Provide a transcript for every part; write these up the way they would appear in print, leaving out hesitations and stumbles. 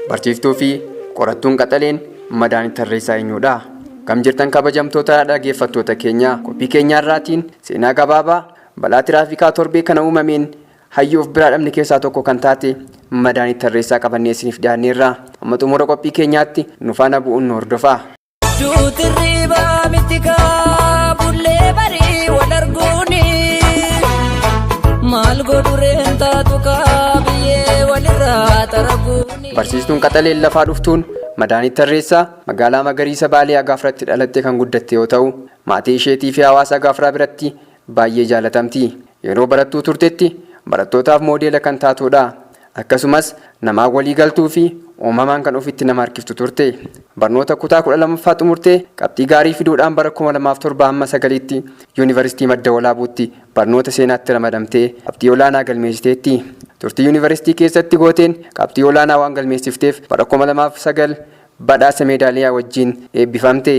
Barsiiftuu fi qorattuun qaxaleen Madaanit Tarreessaa eenyudha? Kam jirtan kabajamtoota dhaggeeffattoota keenya, qophii keenya irraatiin seenaa gabaabaa balaa tiraafikaa torbee kana uumameen hayyoof biraa dhabne keessaa tokko kan taate Madaanit Tarreessaa qabannee isiniif dhiyaanneerra. Amma xumura qophii keenyaatti nu faana bu'uun nu hordofaa. Barsiistuun qaxaleen lafaa dhuftuun Madaanit Tarreessaa magaalaa magariisa Baalee Agaafratti dhalattee kan guddatte yoo ta'u, maatii isheetii fi hawaasa Agaafraa biratti baay'ee jaalatamti. Yeroo barattuu turtetti barattootaaf moodeela kan taatudha. Akkasumas namaa walii galtuu fi uumamaan kan ofitti nama harkiftu turte. Barnoota kutaa 12ffaa xumurtee qabxii gaarii fiduudhaan bara 2007 amma 9tti Yuunivarsiitii Madda Walaabuutti barnoota seenaatti ramadamtee qabxii olaanaa galmeessiteetti. Turtii Yuunivarsiitii keessatti gooteen qabxii olaanaa waan galmeessifteef bara 2009 badhaasa meedaaliyaa wajjin eebbifamte.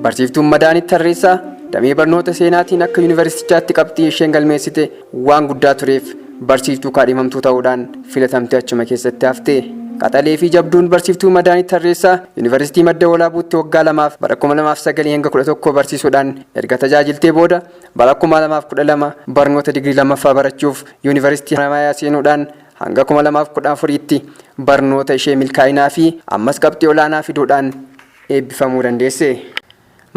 Barsiiftuun Madaanit Tarreessaa damee barnoota seenaatiin akka yuunivarsiitichaatti qabxii isheen galmeessite waan guddaa tureef barsiiftuu kaadhimamtuu ta'uudhaan filatamtee achuma keessatti hafte. Qaxalee fi jabduun barsiiftuu Madaanit Tarreessaa Yuunivarsiitii Madda Walaabuutti waggaa 2 bara 2009 hanga 11 barsiisuudhaan erga tajaajiltee booda bara 2012 barnoota digirii 2ffaa barachuuf Yuunivarsiitii Haramayaa seenuudhaan hanga 2014tti barnoota ishee milkaa'inaa fi ammas qabxii olaanaa fiduudhaan eebbifamuu dandeesse.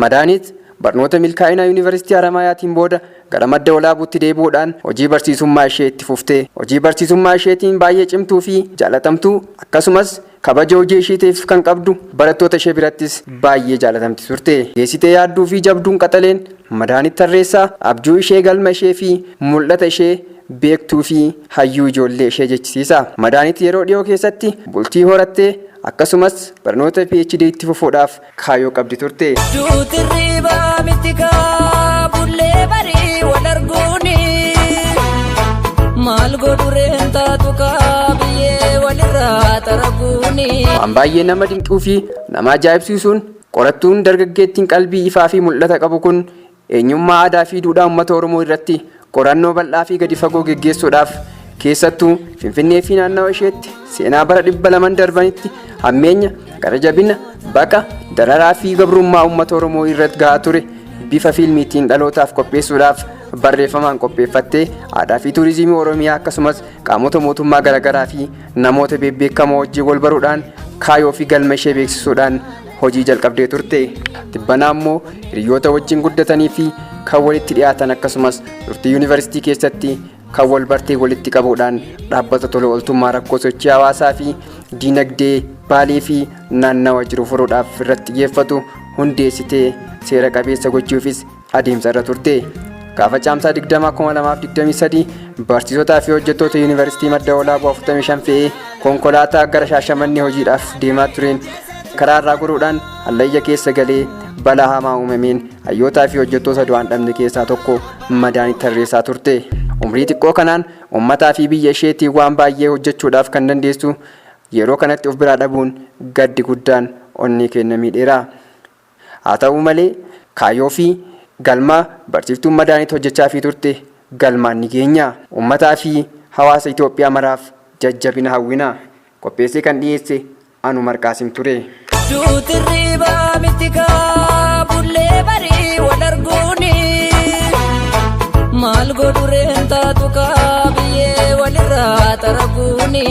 Madaanit barnoota milkaa'inaa Yuunivarsiitii Haramayaatiin booda gara Madda Walaabuutti deebi'uudhaan hojii barsiisummaa ishee itti fufte. Hojii barsiisummaa isheetiin baay'ee cimtuu fi jaalatamtuu akkasumas kabaja hojii isheetiif kan qabdu barattoota ishee birattis baay'ee jaalatamti turte. Geessitee yaadduu fi jabduun qaxaleen Madaanit Tarreessaa abjuu ishee, galma ishee fi mul'ata ishee beektuu fi hayyuu ijoollee ishee jechisiisa. Madaanit yeroo dhiyoo keessatti bultii horattee akkasumas barnoota PhD itti fufuudhaaf kaayoo qabdi turte. Waan baay'ee nama dinquu fi nama ajaa'ibsiisuun qorattuun dargaggeettiin qalbii ifaa fi mul'ata qabu kun eenyummaa aadaa fi duudhaa uummata Oromoo irratti qorannoo bal'aa fi gadi fagoo geggeessuudhaaf keessattuu Finfinnee fi naannawa isheetti seenaa bara 200 darbanitti hammeenya, gara jabina, baqa, dararaa fi gabrummaa uummata Oromoo irratti gahaa ture bifa fiilmiitiin dhalootaaf qopheessuudhaaf barreeffamaan qopheeffattee aadaa fi turizimii Oromiyaa akkasumas qaamota mootummaa garaagaraa fi namoota beekamoo wajjin wal baruudhaan kaayoo fi galma ishee beeksisuudhaan hojii jalqabdee turte. Tibbanaa immoo hiriyoota wajjin guddatanii fi kan walitti dhiyaatan akkasumas turtii yuunivarsiitii keessatti kan wal bartee walitti qabuudhaan dhaabbata tola ooltummaa rakkoo sochii hawaasaa fi diinagdee Baalee fi naannawa jiru furuudhaaf irratti xiyyeeffatu hundeessitee seera qabeessa gochuufis adeemsa irra turte. Gaafa caamsaa 2023 barsiisotaa fi hojjettoota Yuunivarsiitii Madda Walaabuu 45 fe'ee konkolaataa gara Shaashamannee hojiidhaaf deemaa tureen karaa irraa goruudhaan hallayya keessa galee balaa hamaa uumameen hayyootaa fi hojjettoota du'aan dhabne keessaa tokko Madaanit Tarreessaa turte. Umrii xiqqoo kanaan uummataa fi biyya isheetiin waan baay'ee hojjechuudhaaf kan dandeessu yeroo kanatti of biraa dhabuun gaddi guddaan onnee keenya miidheera. Haa ta'u malee kaayoo fi galma barsiiftuun Madaanit hojjechaa fi turte galmaan ni geenya. Uummataa fi hawaasa Itoophiyaa maraaf jajjabina hawwina. Qopheessee kan dhiyeesse anu Marqaasim ture. Maal godhu reenta tukaa biyyee walirraa taraguni.